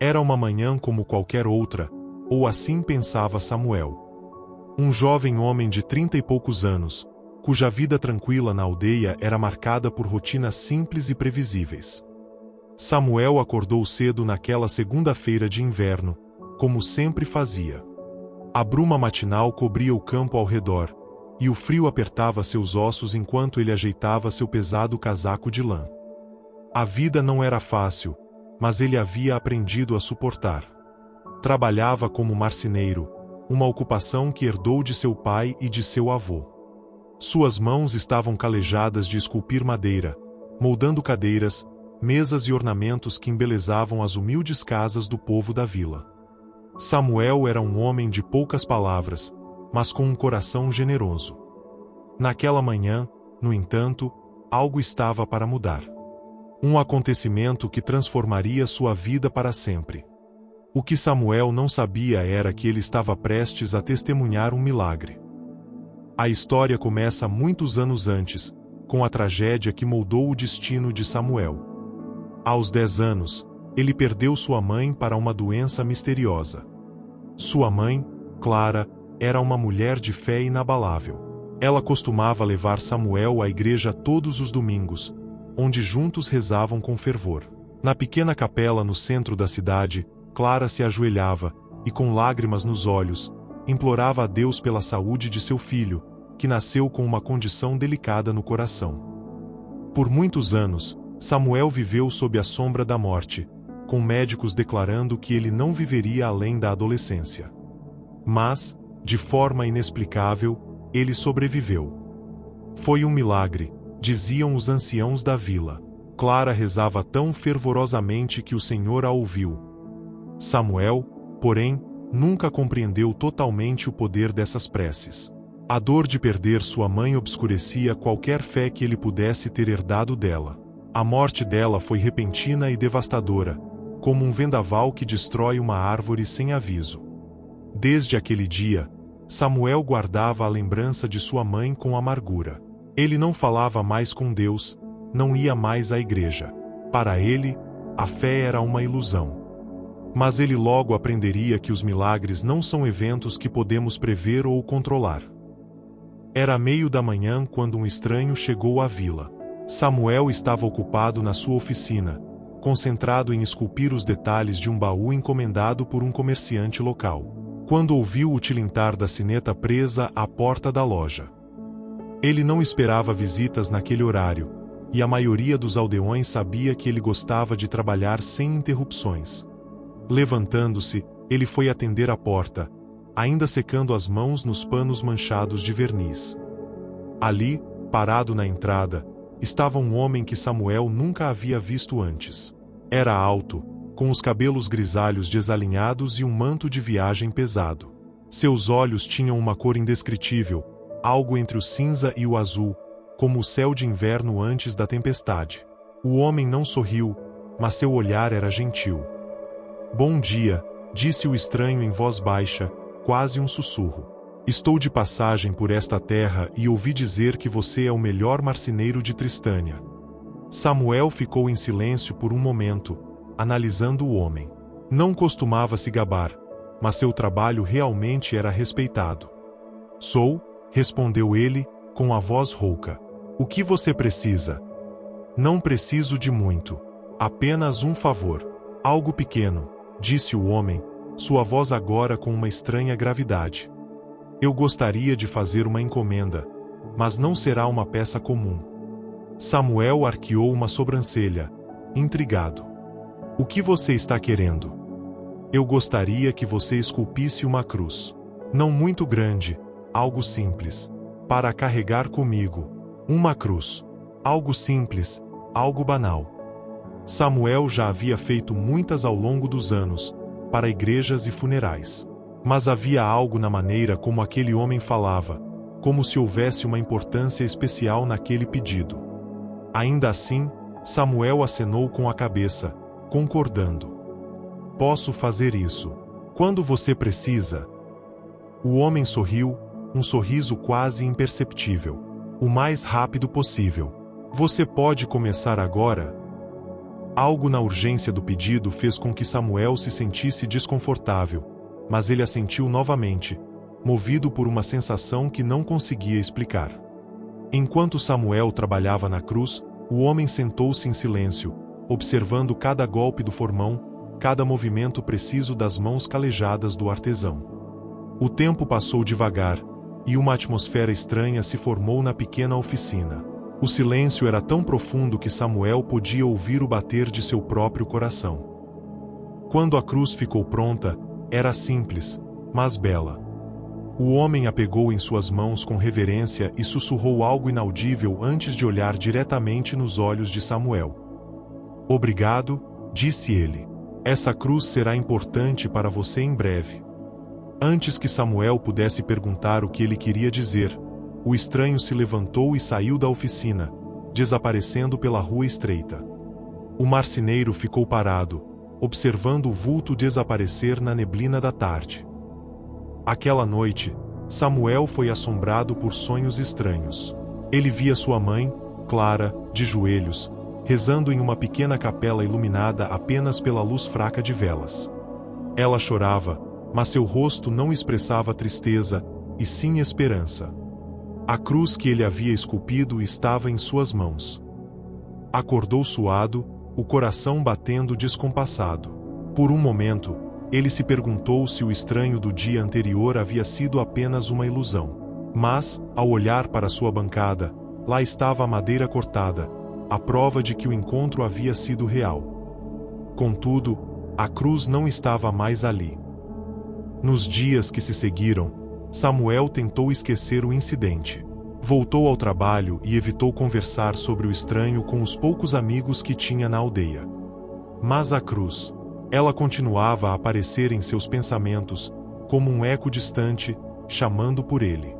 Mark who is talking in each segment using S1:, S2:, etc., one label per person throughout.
S1: Era uma manhã como qualquer outra, ou assim pensava Samuel. Um jovem homem de 30 e poucos anos, cuja vida tranquila na aldeia era marcada por rotinas simples e previsíveis. Samuel acordou cedo naquela segunda-feira de inverno, como sempre fazia. A bruma matinal cobria o campo ao redor, e o frio apertava seus ossos enquanto ele ajeitava seu pesado casaco de lã. A vida não era fácil, mas ele havia aprendido a suportar. Trabalhava como marceneiro, uma ocupação que herdou de seu pai e de seu avô. Suas mãos estavam calejadas de esculpir madeira, moldando cadeiras, mesas e ornamentos que embelezavam as humildes casas do povo da vila. Samuel era um homem de poucas palavras, mas com um coração generoso. Naquela manhã, no entanto, algo estava para mudar. Um acontecimento que transformaria sua vida para sempre. O que Samuel não sabia era que ele estava prestes a testemunhar um milagre. A história começa muitos anos antes, com a tragédia que moldou o destino de Samuel. Aos 10 anos, ele perdeu sua mãe para uma doença misteriosa. Sua mãe, Clara, era uma mulher de fé inabalável. Ela costumava levar Samuel à igreja todos os domingos, onde juntos rezavam com fervor. Na pequena capela no centro da cidade, Clara se ajoelhava e, com lágrimas nos olhos, implorava a Deus pela saúde de seu filho, que nasceu com uma condição delicada no coração. Por muitos anos, Samuel viveu sob a sombra da morte, com médicos declarando que ele não viveria além da adolescência. Mas, de forma inexplicável, ele sobreviveu. Foi um milagre, diziam os anciãos da vila. Clara rezava tão fervorosamente que o Senhor a ouviu. Samuel, porém, nunca compreendeu totalmente o poder dessas preces. A dor de perder sua mãe obscurecia qualquer fé que ele pudesse ter herdado dela. A morte dela foi repentina e devastadora, como um vendaval que destrói uma árvore sem aviso. Desde aquele dia, Samuel guardava a lembrança de sua mãe com amargura. Ele não falava mais com Deus, não ia mais à igreja. Para ele, a fé era uma ilusão. Mas ele logo aprenderia que os milagres não são eventos que podemos prever ou controlar. Era meio da manhã quando um estranho chegou à vila. Samuel estava ocupado na sua oficina, concentrado em esculpir os detalhes de um baú encomendado por um comerciante local, quando ouviu o tilintar da sineta presa à porta da loja. Ele não esperava visitas naquele horário, e a maioria dos aldeões sabia que ele gostava de trabalhar sem interrupções. Levantando-se, ele foi atender a porta, ainda secando as mãos nos panos manchados de verniz. Ali, parado na entrada, estava um homem que Samuel nunca havia visto antes. Era alto, com os cabelos grisalhos desalinhados e um manto de viagem pesado. Seus olhos tinham uma cor indescritível, algo entre o cinza e o azul, como o céu de inverno antes da tempestade. O homem não sorriu, mas seu olhar era gentil. "Bom dia", disse o estranho em voz baixa, quase um sussurro. "Estou de passagem por esta terra e ouvi dizer que você é o melhor marceneiro de Tristânia." Samuel ficou em silêncio por um momento, analisando o homem. Não costumava se gabar, mas seu trabalho realmente era respeitado. "Sou", respondeu ele, com a voz rouca. "O que você precisa?" "Não preciso de muito. Apenas um favor. Algo pequeno", disse o homem, sua voz agora com uma estranha gravidade. "Eu gostaria de fazer uma encomenda, mas não será uma peça comum." Samuel arqueou uma sobrancelha, intrigado. "O que você está querendo?" "Eu gostaria que você esculpisse uma cruz. Não muito grande, algo simples. Para carregar comigo. Uma cruz. Algo simples, algo banal." Samuel já havia feito muitas ao longo dos anos, para igrejas e funerais. Mas havia algo na maneira como aquele homem falava, como se houvesse uma importância especial naquele pedido. Ainda assim, Samuel acenou com a cabeça, concordando. "Posso fazer isso. Quando você precisa?" O homem sorriu, um sorriso quase imperceptível. "O mais rápido possível. Você pode começar agora?" Algo na urgência do pedido fez com que Samuel se sentisse desconfortável, mas ele assentiu novamente, movido por uma sensação que não conseguia explicar. Enquanto Samuel trabalhava na cruz, o homem sentou-se em silêncio, observando cada golpe do formão, cada movimento preciso das mãos calejadas do artesão. O tempo passou devagar, e uma atmosfera estranha se formou na pequena oficina. O silêncio era tão profundo que Samuel podia ouvir o bater de seu próprio coração. Quando a cruz ficou pronta, era simples, mas bela. O homem a pegou em suas mãos com reverência e sussurrou algo inaudível antes de olhar diretamente nos olhos de Samuel. "Obrigado", disse ele. "Essa cruz será importante para você em breve." Antes que Samuel pudesse perguntar o que ele queria dizer, o estranho se levantou e saiu da oficina, desaparecendo pela rua estreita. O marceneiro ficou parado, observando o vulto desaparecer na neblina da tarde. Aquela noite, Samuel foi assombrado por sonhos estranhos. Ele via sua mãe, Clara, de joelhos, rezando em uma pequena capela iluminada apenas pela luz fraca de velas. Ela chorava, mas seu rosto não expressava tristeza, e sim esperança. A cruz que ele havia esculpido estava em suas mãos. Acordou suado, o coração batendo descompassado. Por um momento, ele se perguntou se o estranho do dia anterior havia sido apenas uma ilusão. Mas, ao olhar para sua bancada, lá estava a madeira cortada, a prova de que o encontro havia sido real. Contudo, a cruz não estava mais ali. Nos dias que se seguiram, Samuel tentou esquecer o incidente. Voltou ao trabalho e evitou conversar sobre o estranho com os poucos amigos que tinha na aldeia. Mas a cruz, ela continuava a aparecer em seus pensamentos, como um eco distante, chamando por ele.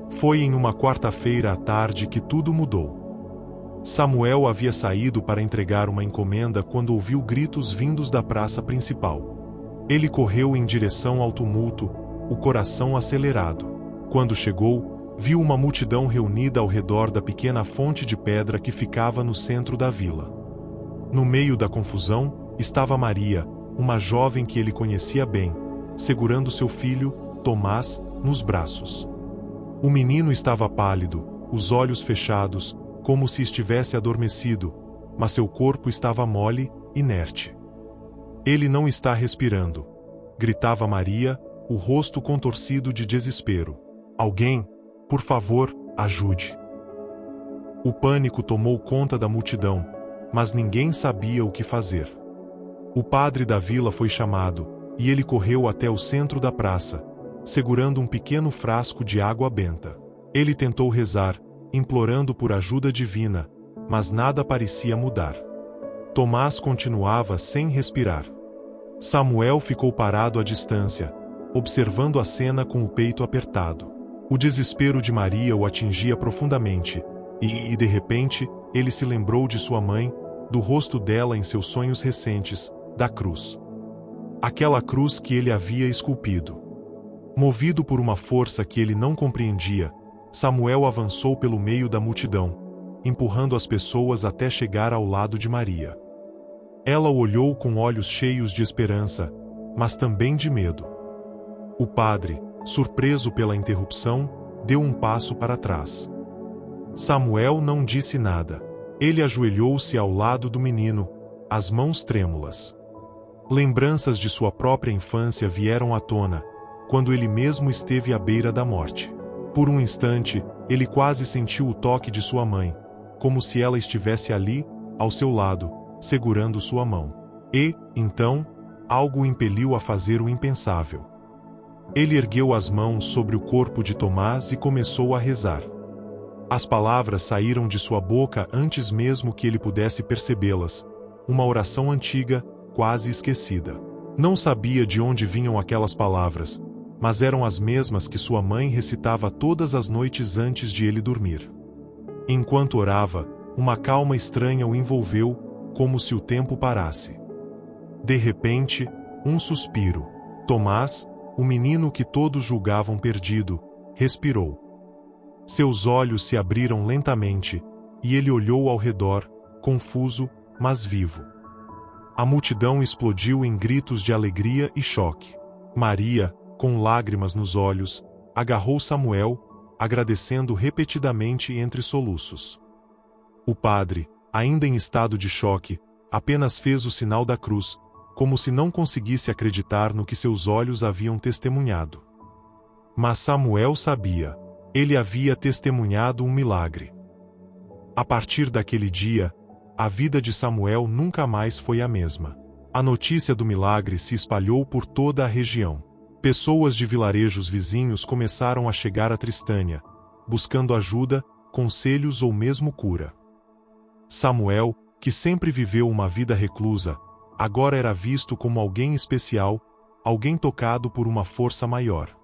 S1: Foi em uma quarta-feira à tarde que tudo mudou. Samuel havia saído para entregar uma encomenda quando ouviu gritos vindos da praça principal. Ele correu em direção ao tumulto, o coração acelerado. Quando chegou, viu uma multidão reunida ao redor da pequena fonte de pedra que ficava no centro da vila. No meio da confusão, estava Maria, uma jovem que ele conhecia bem, segurando seu filho, Tomás, nos braços. O menino estava pálido, os olhos fechados, como se estivesse adormecido, mas seu corpo estava mole, inerte. "Ele não está respirando", gritava Maria, o rosto contorcido de desespero. "Alguém, por favor, ajude." O pânico tomou conta da multidão, mas ninguém sabia o que fazer. O padre da vila foi chamado, e ele correu até o centro da praça, segurando um pequeno frasco de água benta. Ele tentou rezar, implorando por ajuda divina, mas nada parecia mudar. Tomás continuava sem respirar. Samuel ficou parado à distância, observando a cena com o peito apertado. O desespero de Maria o atingia profundamente, e de repente, ele se lembrou de sua mãe, do rosto dela em seus sonhos recentes, da cruz. Aquela cruz que ele havia esculpido. Movido por uma força que ele não compreendia, Samuel avançou pelo meio da multidão, empurrando as pessoas até chegar ao lado de Maria. Ela o olhou com olhos cheios de esperança, mas também de medo. O padre, surpreso pela interrupção, deu um passo para trás. Samuel não disse nada. Ele ajoelhou-se ao lado do menino, as mãos trêmulas. Lembranças de sua própria infância vieram à tona, quando ele mesmo esteve à beira da morte. Por um instante, ele quase sentiu o toque de sua mãe, como se ela estivesse ali, ao seu lado, segurando sua mão. E, então, algo o impeliu a fazer o impensável. Ele ergueu as mãos sobre o corpo de Tomás e começou a rezar. As palavras saíram de sua boca antes mesmo que ele pudesse percebê-las, uma oração antiga, quase esquecida. Não sabia de onde vinham aquelas palavras, mas eram as mesmas que sua mãe recitava todas as noites antes de ele dormir. Enquanto orava, uma calma estranha o envolveu, como se o tempo parasse. De repente, um suspiro. Tomás, o menino que todos julgavam perdido, respirou. Seus olhos se abriram lentamente, e ele olhou ao redor, confuso, mas vivo. A multidão explodiu em gritos de alegria e choque. Maria, com lágrimas nos olhos, agarrou Samuel, agradecendo repetidamente entre soluços. O padre, ainda em estado de choque, apenas fez o sinal da cruz, como se não conseguisse acreditar no que seus olhos haviam testemunhado. Mas Samuel sabia. Ele havia testemunhado um milagre. A partir daquele dia, a vida de Samuel nunca mais foi a mesma. A notícia do milagre se espalhou por toda a região. Pessoas de vilarejos vizinhos começaram a chegar a Tristânia, buscando ajuda, conselhos ou mesmo cura. Samuel, que sempre viveu uma vida reclusa, agora era visto como alguém especial, alguém tocado por uma força maior.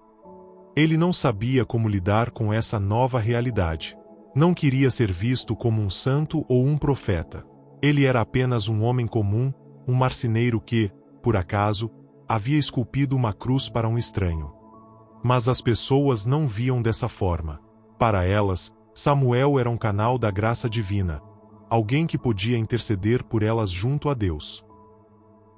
S1: Ele não sabia como lidar com essa nova realidade. Não queria ser visto como um santo ou um profeta. Ele era apenas um homem comum, um marceneiro que, por acaso, havia esculpido uma cruz para um estranho. Mas as pessoas não viam dessa forma. Para elas, Samuel era um canal da graça divina, alguém que podia interceder por elas junto a Deus.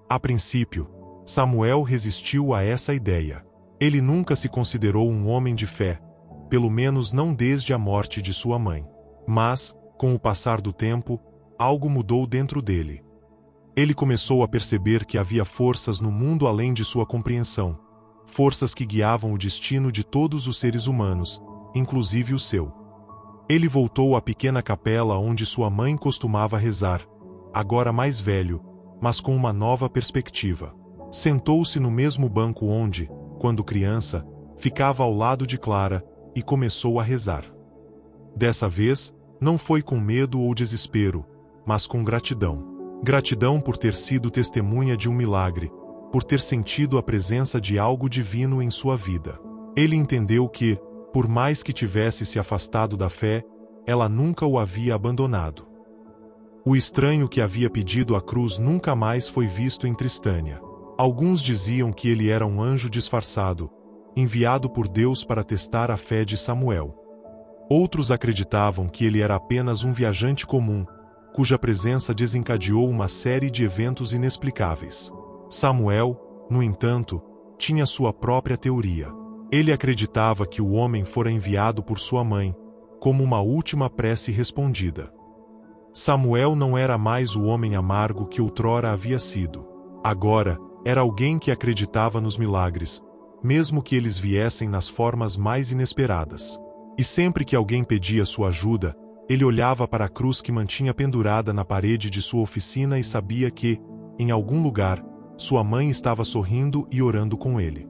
S1: A princípio, Samuel resistiu a essa ideia. Ele nunca se considerou um homem de fé, pelo menos não desde a morte de sua mãe. Mas, com o passar do tempo, algo mudou dentro dele. Ele começou a perceber que havia forças no mundo além de sua compreensão, forças que guiavam o destino de todos os seres humanos, inclusive o seu. Ele voltou à pequena capela onde sua mãe costumava rezar, agora mais velho, mas com uma nova perspectiva. Sentou-se no mesmo banco onde, quando criança, ficava ao lado de Clara, e começou a rezar. Dessa vez, não foi com medo ou desespero, mas com gratidão. Gratidão por ter sido testemunha de um milagre, por ter sentido a presença de algo divino em sua vida. Ele entendeu que, por mais que tivesse se afastado da fé, ela nunca o havia abandonado. O estranho que havia pedido a cruz nunca mais foi visto em Tristânia. Alguns diziam que ele era um anjo disfarçado, enviado por Deus para testar a fé de Samuel. Outros acreditavam que ele era apenas um viajante comum, cuja presença desencadeou uma série de eventos inexplicáveis. Samuel, no entanto, tinha sua própria teoria. Ele acreditava que o homem fora enviado por sua mãe, como uma última prece respondida. Samuel não era mais o homem amargo que outrora havia sido. Agora, era alguém que acreditava nos milagres, mesmo que eles viessem nas formas mais inesperadas. E sempre que alguém pedia sua ajuda, ele olhava para a cruz que mantinha pendurada na parede de sua oficina e sabia que, em algum lugar, sua mãe estava sorrindo e orando com ele.